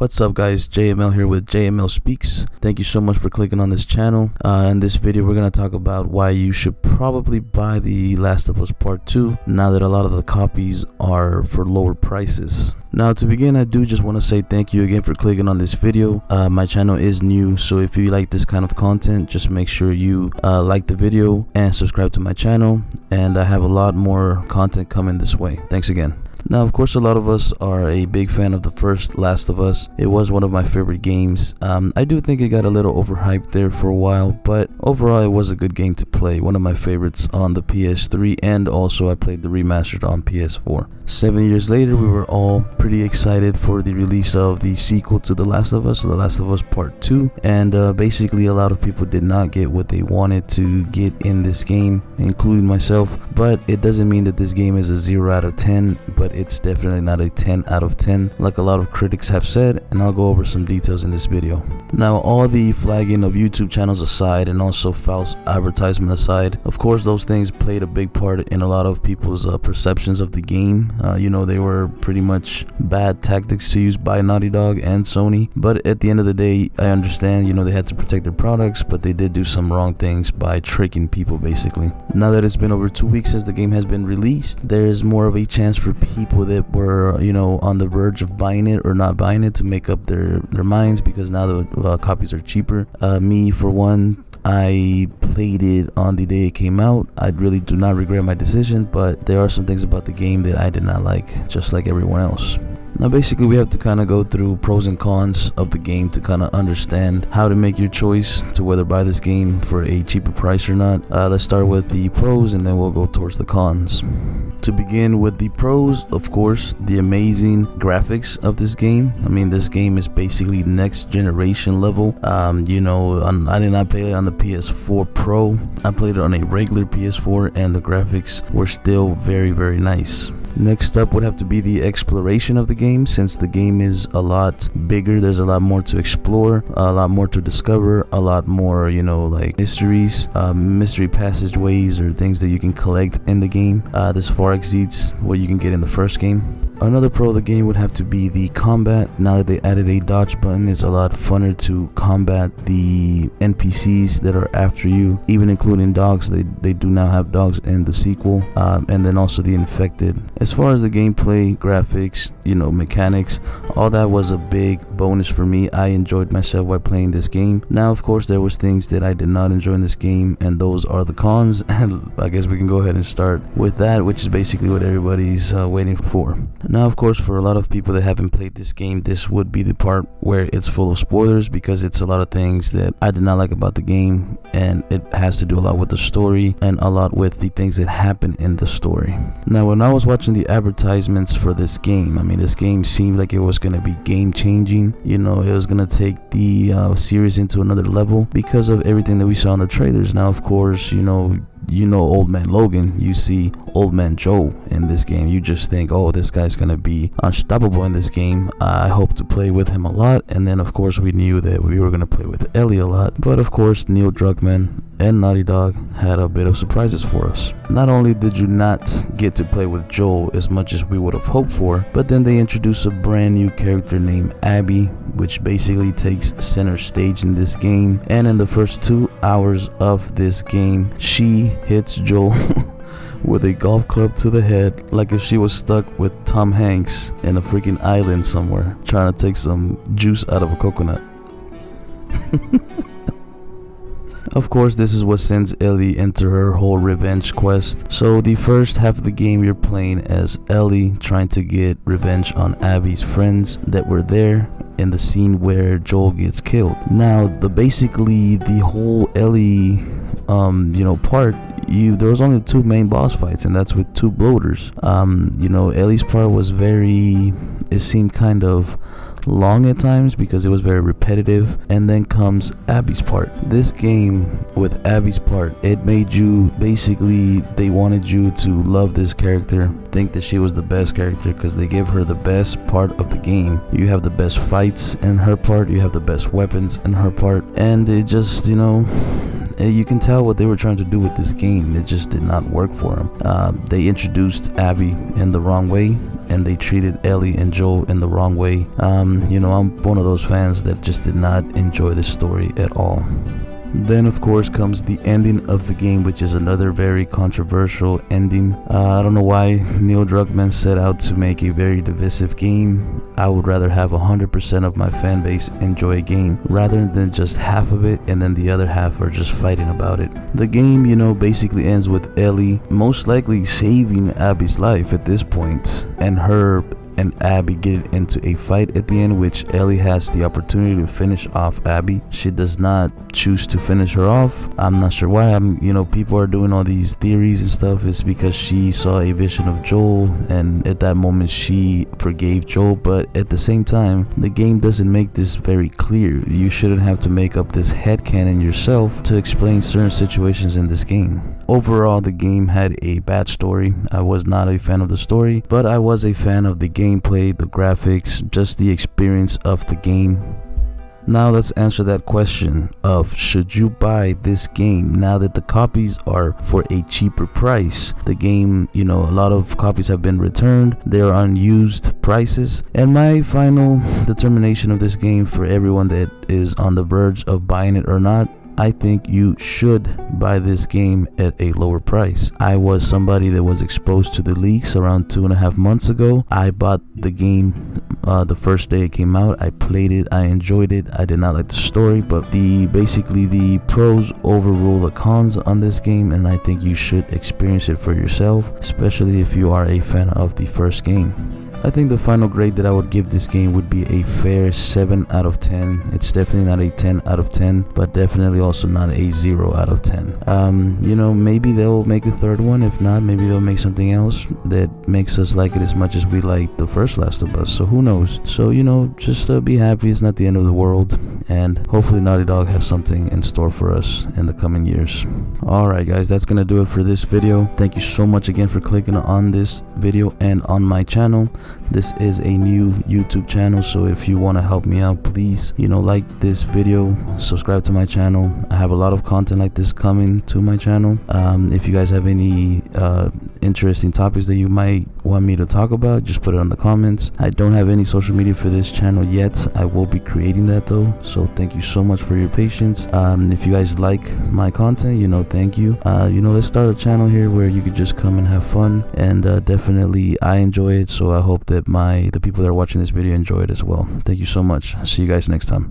What's up guys, JML here with JML Speaks. Thank you so much for clicking on this channel. In this video we're going to talk about why you should probably buy The Last of Us Part 2 now that a lot of the copies are for lower prices. Now to begin, I do just want to say thank you again for clicking on this video. My channel is new, so if you like this kind of content, just make sure you like the video and subscribe to my channel, and I have a lot more content coming this way. Thanks again. Now, of course, a lot of us are a big fan of the first Last of Us. It was one of my favorite games. I do think it got a little overhyped there for a while, but overall it was a good game to play. One of my favorites on the PS3, and also I played the remastered on PS4. 7 years later, we were all pretty excited for the release of the sequel to The Last of Us, The Last of Us Part 2, and basically a lot of people did not get what they wanted to get in this game, including myself. But it doesn't mean that this game is a 0 out of 10, but it's definitely not a 10 out of 10 like a lot of critics have said, and I'll go over some details in this video. Now, all the flagging of YouTube channels aside, and also false advertisement aside, of course those things played a big part in a lot of people's perceptions of the game. You know, they were pretty much bad tactics to use by Naughty Dog and Sony, but at the end of the day, I understand, you know, they had to protect their products, but they did do some wrong things by tricking people basically. Now that it's been over 2 weeks since the game has been released, there is more of a chance for people that were, you know, on the verge of buying it or not buying it to make up their minds, because now the copies are cheaper. Me for one, I played it on the day it came out. I really do not regret my decision, but there are some things about the game that I did not like, just like everyone else. Now basically we have to kind of go through pros and cons of the game to kind of understand how to make your choice to whether buy this game for a cheaper price or not. Let's start with the pros and then we'll go towards the cons. To begin with the pros, of course, the amazing graphics of this game. I mean, this game is basically next generation level. You know, I did not play it on the PS4 Pro. I played it on a regular PS4 and the graphics were still very, very nice. Next up would have to be the exploration of the game. Since the game is a lot bigger, there's a lot more to explore, a lot more to discover, a lot more, you know, like mysteries, mystery passageways or things that you can collect in the game. This far exceeds what you can get in the first game. Another pro of the game would have to be the combat. Now that they added a dodge button, it's a lot funner to combat the NPCs that are after you, even including dogs. They do now have dogs in the sequel, and then also the infected. As far as the gameplay, graphics, you know, mechanics, all that was a big bonus for me. I enjoyed myself while playing this game. Now, of course, there was things that I did not enjoy in this game, and those are the cons. And I guess we can go ahead and start with that, which is basically what everybody's waiting for. Now, of course, for a lot of people that haven't played this game, this would be the part where it's full of spoilers, because it's a lot of things that I did not like about the game, and it has to do a lot with the story and a lot with the things that happen in the story. Now, when I was watching the advertisements for this game, I mean, this game seemed like it was going to be game changing. You know, it was going to take the series into another level because of everything that we saw in the trailers. Now, of course, you know Old Man Logan, you see Old Man Joe in this game, you just think, oh, this guy's gonna be unstoppable in this game. I hope to play with him a lot. And then of course we knew that we were gonna play with Ellie a lot, but of course Neil Druckmann and Naughty Dog had a bit of surprises for us. Not only did you not get to play with Joel as much as we would have hoped for, but then they introduced a brand new character named Abby, which basically takes center stage in this game. And in the first 2 hours of this game, she hits Joel with a golf club to the head, like if she was stuck with Tom Hanks in a freaking island somewhere trying to take some juice out of a coconut. Of course, this is what sends Ellie into her whole revenge quest. So the first half of the game, you're playing as Ellie trying to get revenge on Abby's friends that were there in the scene where Joel gets killed. Now, basically the whole Ellie part, there was only 2 main boss fights, and that's with 2 bloaters. You know, Ellie's part was it seemed kind of long at times because it was very repetitive. And then comes Abby's part. This game with Abby's part, it made you basically, they wanted you to love this character, think that she was the best character, because they gave her the best part of the game. You have the best fights in her part, you have the best weapons in her part, and it just, you know, you can tell what they were trying to do with this game. It just did not work for them. They introduced Abby in the wrong way. and they treated Ellie and Joel in the wrong way. You know, I'm one of those fans that just did not enjoy this story at all. Then of course comes the ending of the game, which is another very controversial ending. I don't know why Neil Druckmann set out to make a very divisive game. I would rather have 100% of my fan base enjoy a game rather than just half of it and then the other half are just fighting about it. The game, you know, basically ends with Ellie most likely saving Abby's life at this point, and her and Abby get into a fight at the end, which Ellie has the opportunity to finish off Abby. She does not choose to finish her off. I'm not sure why. You know, people are doing all these theories and stuff. It's because she saw a vision of Joel and at that moment she forgave Joel, but at the same time the game doesn't make this very clear. You shouldn't have to make up this headcanon yourself to explain certain situations in this game. Overall, the game had a bad story. I was not a fan of the story, but I was a fan of the gameplay, the graphics, just the experience of the game. Now let's answer that question of should you buy this game now that the copies are for a cheaper price. The game, you know, a lot of copies have been returned. They are unused prices. And my final determination of this game for everyone that is on the verge of buying it or not, I think you should buy this game at a lower price. I was somebody that was exposed to the leaks around 2.5 months ago. I bought the game the first day it came out. I played it, I enjoyed it. I did not like the story, but basically the pros overrule the cons on this game, and I think you should experience it for yourself, especially if you are a fan of the first game. I think the final grade that I would give this game would be a fair 7 out of 10. It's definitely not a 10 out of 10, but definitely also not a 0 out of 10. You know, maybe they'll make a third one. If not, maybe they'll make something else that makes us like it as much as we like the first Last of Us. So who knows? So, you know, just be happy. It's not the end of the world. And hopefully Naughty Dog has something in store for us in the coming years. Alright guys, that's gonna do it for this video. Thank you so much again for clicking on this video and on my channel. This is a new YouTube channel, so if you want to help me out, please, you know, like this video, subscribe to my channel. I have a lot of content like this coming to my channel. If you guys have any interesting topics that you might want me to talk about, just put it in the comments. I don't have any social media for this channel yet. I will be creating that though, so thank you so much for your patience. If you guys like my content, you know, thank you. You know, let's start a channel here where you could just come and have fun, and definitely I enjoy it, so I hope that the people that are watching this video enjoy it as well. Thank you so much. See you guys next time.